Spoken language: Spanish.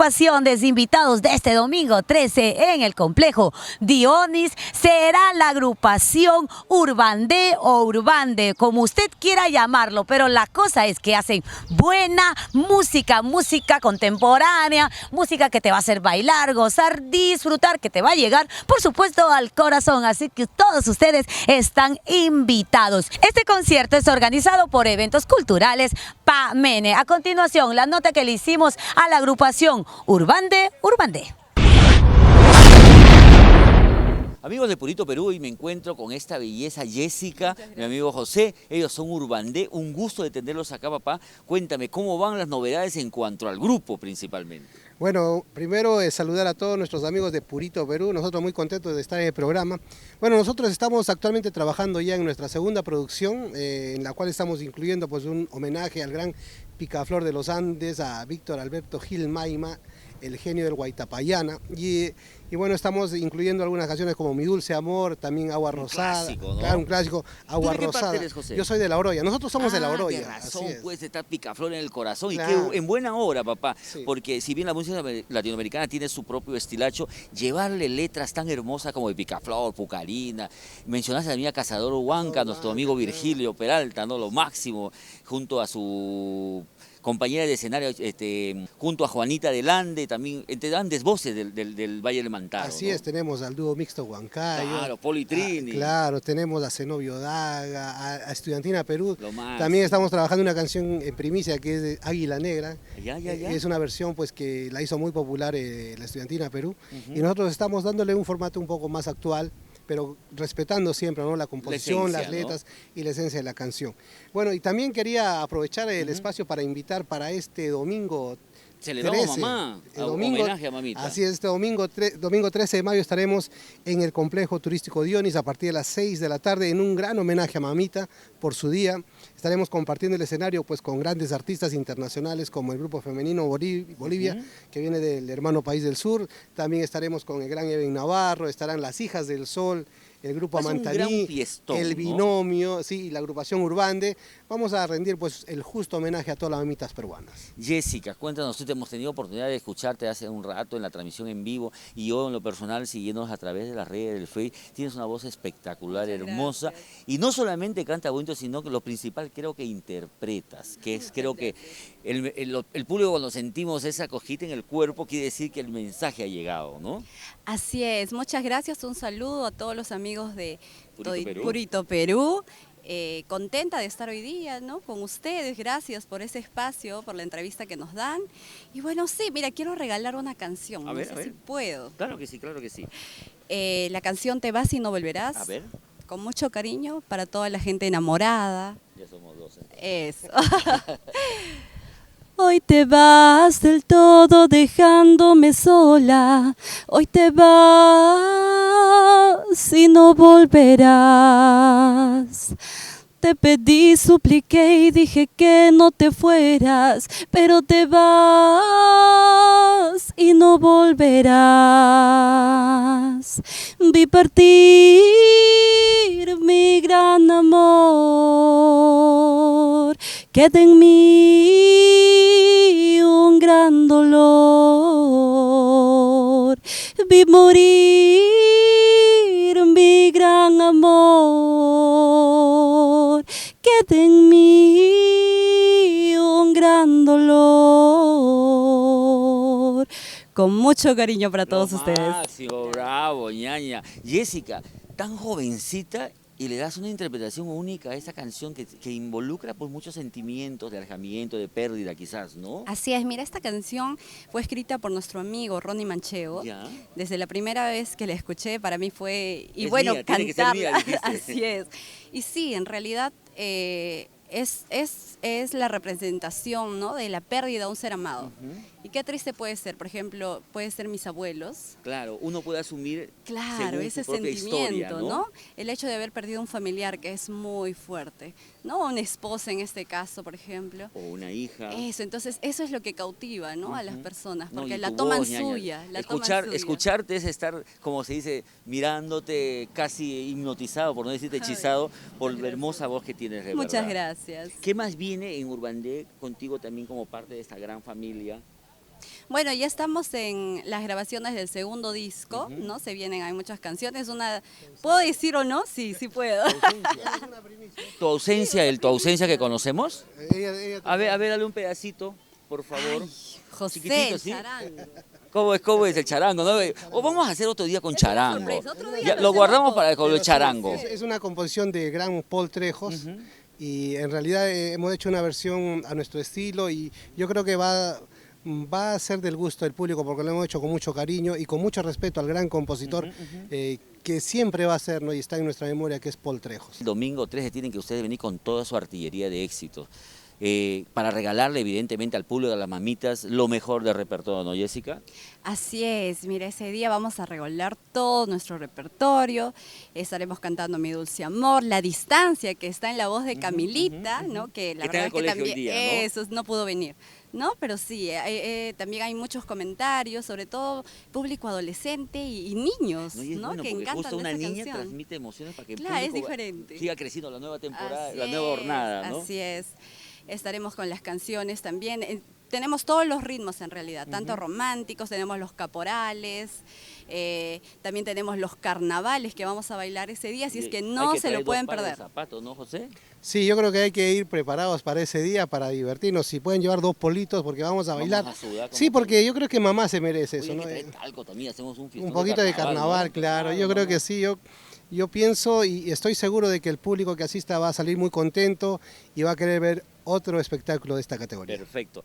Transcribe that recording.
agrupación de invitados de este domingo 13 en el complejo Dionis será la agrupación Urbandé o Urbande, como usted quiera llamarlo, pero la cosa es que hacen buena música, música contemporánea, música que te va a hacer bailar, gozar, disfrutar, que te va a llegar, por supuesto, al corazón. Así que todos ustedes están invitados. Este concierto es organizado por Eventos Culturales Pamene. A continuación, la nota que le hicimos a la agrupación Urbande. Amigos de Purito Perú, hoy me encuentro con esta belleza Jessica, mi amigo José. Ellos son Urbandé, un gusto de tenerlos acá, papá. Cuéntame, ¿cómo van las novedades en cuanto al grupo principalmente? Bueno, primero saludar a todos nuestros amigos de Purito Perú, nosotros muy contentos de estar en el programa. Bueno, nosotros estamos actualmente trabajando ya en nuestra segunda producción, en la cual estamos incluyendo pues un homenaje al gran picaflor de los Andes, a Víctor Alberto Gil Maima, el genio del Guaitapayana, y bueno, estamos incluyendo algunas canciones como Mi Dulce Amor, también Agua Rosada, clásico, ¿no? Claro, un clásico, Agua ¿Tú de qué Rosada. parte eres, José? Yo soy de La Oroya, nosotros somos de La Oroya. De razón, así es. pues está picaflor en el corazón. Claro. Y qué en buena hora, papá, Sí. porque si bien la música latinoamericana tiene su propio estilacho, llevarle letras tan hermosas como de picaflor, Pucarina, mencionaste a la mía Cazador Huanca, nuestro amigo Virgilio Peralta, ¿no? Lo máximo, junto a su compañera de escenario, junto a Juanita del Ande, también, entre grandes voces del Valle del Mantaro. Así ¿no? es, tenemos al dúo mixto Huancayo. Claro, Poli Trini. Claro, tenemos a Zenobio Daga, a Estudiantina Perú. Lo máximo. También estamos trabajando una canción en primicia que es de Águila Negra. Ya. Es una versión pues que la hizo muy popular la Estudiantina Perú. Y nosotros estamos dándole un formato un poco más actual, pero respetando siempre, ¿no?, la composición, La esencia, las letras, ¿no?, y la esencia de la canción. Bueno, y también quería aprovechar el espacio para invitar para este domingo Celebramos 13, mamá, el domingo, homenaje a mamita. Así es, este domingo 13 de mayo estaremos en el complejo turístico Dionis a partir de las 6 de la tarde en un gran homenaje a mamita por su día. Estaremos compartiendo el escenario pues con grandes artistas internacionales como el grupo femenino Bolivia, que viene del hermano país del sur. También estaremos con el gran Eben Navarro, estarán las Hijas del Sol, el grupo Es un Amantaní, gran fiestón, el ¿no? Binomio, sí, y la agrupación Urbande. Vamos a rendir pues el justo homenaje a todas las mamitas peruanas. Jessica, cuéntanos, tú hemos tenido oportunidad de escucharte hace un rato en la transmisión en vivo y yo en lo personal siguiéndonos a través de las redes del Facebook. Tienes una voz espectacular, Muchas hermosa, gracias. y no solamente canta bonito, sino que lo principal creo que interpretas, que es creo que el público cuando sentimos esa cosquita en el cuerpo quiere decir que el mensaje ha llegado, ¿no? Así es, muchas gracias, un saludo a todos los amigos de Purito Perú. Contenta de estar hoy día, ¿no?, con ustedes, gracias por ese espacio, por la entrevista que nos dan. Y bueno, sí, mira, quiero regalar una canción, A no ver, sé a ver. si puedo. Claro que sí, claro que sí. La canción Te vas y no volverás, A ver, con mucho cariño para toda la gente enamorada. ya somos dos. Eso. Hoy te vas del todo dejándome sola, hoy te vas y no volverás. Te pedí, supliqué y dije que no te fueras, pero te vas y no volverás. Vi partir mi gran amor, queda en mí un gran dolor. Vi morir mi gran amor, queda en mí un gran dolor. Con mucho cariño para todos ustedes. Máximo, bravo, ñaña. Jessica, tan jovencita y le das una interpretación única a esta canción que involucra pues muchos sentimientos de alejamiento, de pérdida quizás, ¿no? Así es, mira, esta canción fue escrita por nuestro amigo Ronnie Manchego. Ya. Desde la primera vez que la escuché, para mí fue, y Es bueno, mía, tiene que ser mía, cantarla, dijiste. así es. Y sí, en realidad es la representación, ¿no?, de la pérdida de un ser amado. Y qué triste puede ser, por ejemplo, puede ser mis abuelos. Claro, uno puede asumir Claro, según ese su propia sentimiento, historia, ¿no? El hecho de haber perdido un familiar que es muy fuerte, ¿no? Una esposa en este caso, por ejemplo. O una hija. Eso, entonces eso es lo que cautiva, ¿no?, a las personas, No, porque y la tu toman voz, ñaña. suya, la toman suya. Escucharte es estar, como se dice, mirándote casi hipnotizado, por no decirte hechizado, por la hermosa voz que tienes de Muchas verdad. gracias. ¿Qué más viene en Urbandé contigo también como parte de esta gran familia? Bueno, ya estamos en las grabaciones del segundo disco, ¿no? Se vienen, hay muchas canciones. ¿Puedo decir o no? Sí, sí puedo. Tu ausencia que conocemos. Ella A ver, dale un pedacito, por favor. José, Chiquitito, el ¿sí? charango. ¿Cómo es el charango? ¿No? O vamos a hacer otro día con charango. sorpresa, otro día Ya, lo lo guardamos hacemos para con el Pero sí, charango. es una composición de gran Paul Trejos y en realidad hemos hecho una versión a nuestro estilo y yo creo que va a ser del gusto del público porque lo hemos hecho con mucho cariño y con mucho respeto al gran compositor que siempre va a ser, ¿no? Y está en nuestra memoria, que es Paul Trejos. El domingo 13 tienen que ustedes venir con toda su artillería de éxitos. Para regalarle evidentemente al público, a las mamitas, lo mejor del repertorio, ¿no, Jessica? Así es, mira, ese día vamos a regalar todo nuestro repertorio, estaremos cantando Mi Dulce Amor, La Distancia, que está en la voz de Camilita, ¿no? Que la Que está en verdad el es que colegio también, hoy día, ¿no? eso no pudo venir, ¿no? Pero sí, también hay muchos comentarios, sobre todo público adolescente y niños, No, y es ¿no? bueno, Que porque encantan justo una esa niña canción. transmite emociones para que el Claro, es público diferente. siga creciendo la nueva temporada, Así la nueva es, jornada, ¿no? Así es. Estaremos con las canciones también. Tenemos todos los ritmos en realidad, tanto románticos, tenemos los caporales, también tenemos los carnavales que vamos a bailar ese día, así es que no se lo pueden perder. Zapatos, ¿no, José? Sí, yo creo que hay que ir preparados para ese día, para divertirnos. Si pueden llevar 2 politos porque vamos a bailar. Vamos a sudar como Sí, porque yo creo que mamá se merece Oye, eso, hay ¿no? que traer talco también, hacemos un fiestón Un poquito de carnaval, ¿no? claro. Yo creo que sí, yo pienso y estoy seguro de que el público que asista va a salir muy contento y va a querer ver otro espectáculo de esta categoría. Perfecto.